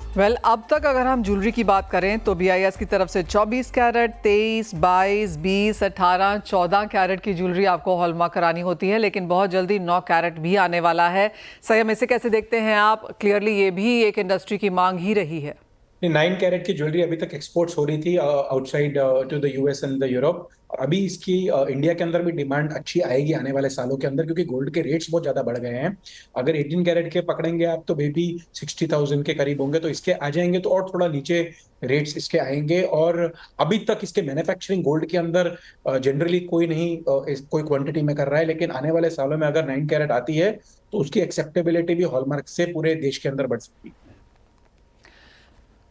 अब तक अगर हम ज्वेलरी की बात करें तो BIS की तरफ से 24 कैरेट, 23, 22, 20, 18, 14 कैरेट की ज्वेलरी आपको हॉलमार्क करानी होती है, लेकिन बहुत जल्दी 9 कैरेट भी आने वाला है। संयम, इसे कैसे देखते हैं आप? क्लियरली ये भी एक इंडस्ट्री की मांग ही रही है। 9 कैरेट की ज्वेलरी अभी तक एक्सपोर्ट्स हो रही थी outside to the US and the Europe. और अभी इसकी इंडिया के अंदर भी डिमांड अच्छी आएगी आने वाले सालों के अंदर, क्योंकि गोल्ड के रेट्स बहुत ज्यादा बढ़ गए हैं। अगर 18 कैरेट के पकड़ेंगे आप तो बेबी 60,000 के करीब होंगे, तो इसके आ जाएंगे तो और थोड़ा नीचे रेट्स इसके आएंगे। और अभी तक इसके मैन्युफैक्चरिंग गोल्ड के अंदर जनरली कोई नहीं कोई क्वांटिटी में कर रहा है, लेकिन आने वाले सालों में अगर 9 कैरेट आती है तो उसकी एक्सेप्टेबिलिटी भी हॉलमार्क से पूरे देश के अंदर बढ़ सकती है।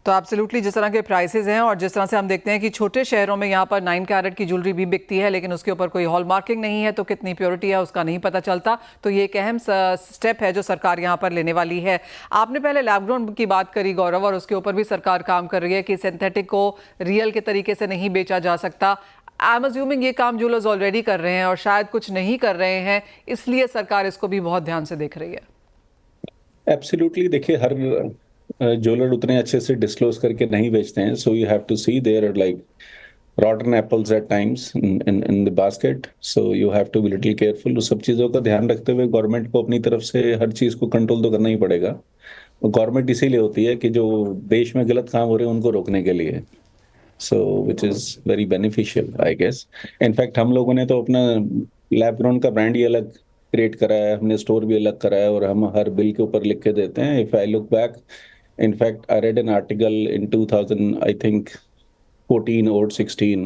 तो एब्सोल्युटली जिस तरह के प्राइसेस हैं और जिस तरह से हम देखते हैं कि छोटे शहरों में यहाँ पर 9 कैरेट की ज्वेलरी भी बिकती है, लेकिन उसके ऊपर कोई हॉल मार्किंग नहीं है, तो कितनी प्योरिटी है उसका नहीं पता चलता। तो ये एक अहम स्टेप है जो सरकार यहाँ पर लेने वाली है। आपने पहले लैब ग्रोन की बात करी गौरव, और उसके ऊपर भी सरकार काम कर रही है कि सिंथेटिक को रियल के तरीके से नहीं बेचा जा सकता। आई एम अज्यूमिंग ये काम ज्वेलर्स ऑलरेडी कर रहे हैं और शायद कुछ नहीं कर रहे हैं, इसलिए सरकार इसको भी बहुत ध्यान से देख रही है। एब्सोल्युटली, देखिए हर ज्वेलर उतने अच्छे से डिस्क्लोज करके नहीं बेचते हैं, so you have to see there like rotten apples at times in the basket, so you have to be little careful। उस सब चीज़ों का ध्यान रखते हुए गवर्नमेंट को अपनी तरफ से हर चीज़ को कंट्रोल तो करना ही पड़ेगा। गवर्नमेंट इसीलिए होती है कि जो देश में गलत काम हो रहे हैं उनको रोकने के लिए, so which is very beneficial I guess. In fact हम लोगों ने तो अपना लैब ग्रोन का ब्रांड ही अलग क्रिएट करा है, हमने स्टोर भी अलग करा है, और हम हर बिल के ऊपर लिख के देते हैं। If I look back, in fact I read an article in 2000 I think 14 और 16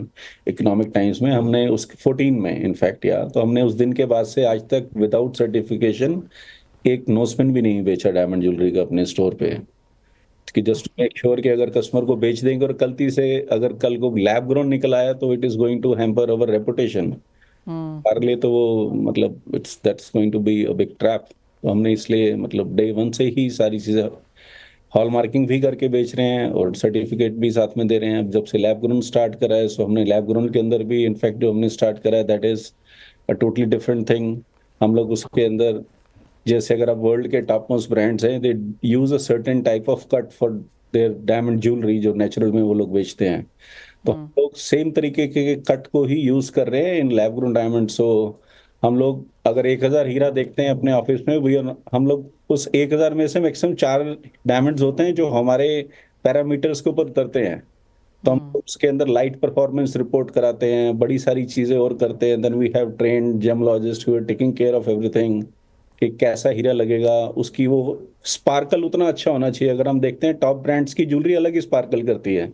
इकोनॉमिक टाइम्स में, हमने उस 14 में इनफैक्ट तो हमने उस दिन के बाद से आज तक विदाउट सर्टिफिकेशन एक नोस्पिन भी नहीं बेचा डायमंड ज्वेलरी का अपने स्टोर पे, कि जस्ट मेक श्योर कि अगर कस्टमर को बेच देंगे और गलती से अगर कल को लैब ग्रोन निकल आया तो it is going to hamper our reputation. हमारे लिए तो वो मतलब that's going to be a big trap. तो हमने इसलिए मतलब डे वन से ही सारी चीज़ें हॉल मार्किंग भी करके बेच रहे हैं और सर्टिफिकेट भी साथ में दे रहे हैं। अब जब से लैब ग्रोन स्टार्ट करा है, सो हमने लैब ग्रोन के अंदर भी इनफैक्ट जो हमने स्टार्ट करा है that is a totally different thing. हम लोग उसके अंदर, जैसे अगर आप वर्ल्ड के टॉप मोस्ट ब्रांड्स हैं, they use a certain type of cut for their diamond jewellery जो नेचुरल में वो लोग बेचते हैं, तो हम लोग सेम तरीके के कट को ही यूज कर रहे हैं इन लैब ग्रोन डायमंड। सो हम लोग अगर 1000 हीरा देखते हैं अपने ऑफिस में, भैया हम लोग उस 1000 में से मैक्सिमम 4 डायमंड्स होते हैं जो हमारे पैरामीटर्स के ऊपर उतरते हैं। तो हम उसके अंदर लाइट परफॉर्मेंस रिपोर्ट कराते हैं, बड़ी सारी चीजें और करते हैं। Then we have trained gemologist who are taking care of everything कि कैसा हीरा लगेगा, उसकी वो स्पार्कल उतना अच्छा होना चाहिए। अगर हम देखते हैं टॉप ब्रांड्स की ज्वेलरी अलग ही स्पार्कल करती है,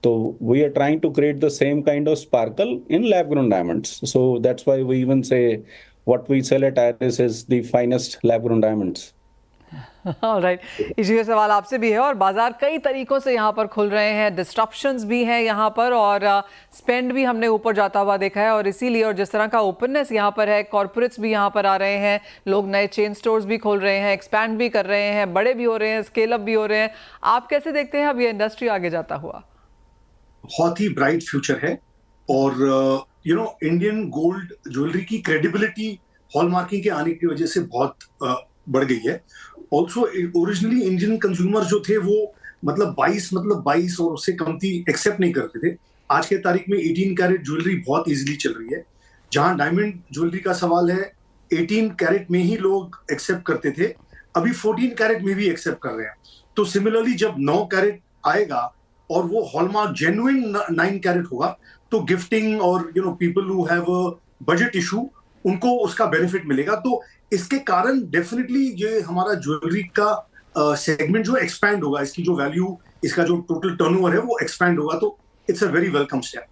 तो we are trying to create the same kind of sparkle in lab grown diamonds, so that's why we even say what we sell at Iris is the finest lab grown diamonds। Alright, इसी सवाल आपसे भी है। और बाजार कई तरीकों से यहाँ पर खुल रहे हैं, डिस्ट्रप्शंस भी हैं यहाँ पर, और स्पेंड भी हमने ऊपर जाता हुआ देखा है। और इसीलिए, और जिस तरह का ओपननेस यहाँ पर है, कॉर्पोरेट्स भी यहाँ पर आ रहे हैं, लोग नए चेन स्टोर्स भी खोल रहे हैं, एक्सपैंड भी कर रहे हैं, बड़े भी हो रहे हैं, स्केल अप भी हो रहे हैं। आप कैसे देखते हैं अब ये इंडस्ट्री आगे जाता हुआ? बहुत ही ब्राइट फ्यूचर है। और इंडियन गोल्ड ज्वेलरी की क्रेडिबिलिटी हॉलमार्किंग के आने की वजह से बहुत बढ़ गई है। ऑल्सो ओरिजिनली इंडियन कंज्यूमर जो थे वो मतलब 22 और उससे कमती एक्सेप्ट नहीं करते थे। आज के तारीख में 18 कैरेट ज्वेलरी बहुत इजीली चल रही है। जहां डायमंड ज्वेलरी का सवाल है, 18 कैरेट में ही लोग एक्सेप्ट करते थे, अभी 14 कैरेट में भी एक्सेप्ट कर रहे हैं। तो सिमिलरली जब 9 कैरेट आएगा और वो हॉलमार्क जेन्युइन 9 कैरेट होगा, तो गिफ्टिंग और people who have a budget issue, उनको उसका बेनिफिट मिलेगा। तो इसके कारण डेफिनेटली ये हमारा ज्वेलरी का सेगमेंट जो एक्सपैंड होगा, इसकी जो वैल्यू, इसका जो टोटल टर्नओवर है वो एक्सपैंड होगा। तो it's a very welcome step.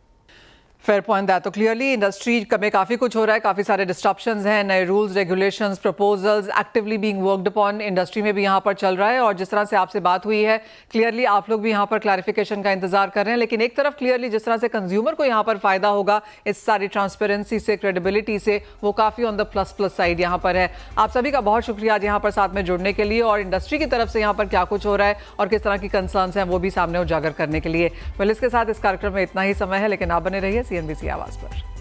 Fair point that. तो क्लियरली इंडस्ट्री में काफ़ी कुछ हो रहा है, काफ़ी सारे डिस्ट्रप्शंस हैं, नए rules, regulations, proposals actively being worked upon industry में भी यहाँ पर चल रहा है। और जिस तरह से आपसे बात हुई है, क्लियरली आप लोग भी यहाँ पर क्लैरिफिकेशन का इंतजार कर रहे हैं। लेकिन एक तरफ क्लियरली जिस तरह से कंज्यूमर को यहाँ पर फायदा होगा इस सारी ट्रांसपेरेंसी से, क्रेडिबिलिटी से, वो काफ़ी ऑन द प्लस साइड यहाँ पर है। आप सभी का बहुत शुक्रिया आज यहाँ पर साथ में जुड़ने के लिए, और इंडस्ट्री की तरफ से यहाँ पर क्या कुछ हो रहा है और किस तरह की कंसर्न्स हैं वो भी सामने उजागर करने के लिए। वेल, इसके साथ इस कार्यक्रम में इतना ही समय है, लेकिन आप बने रहिए CNBC आवाज़ पर।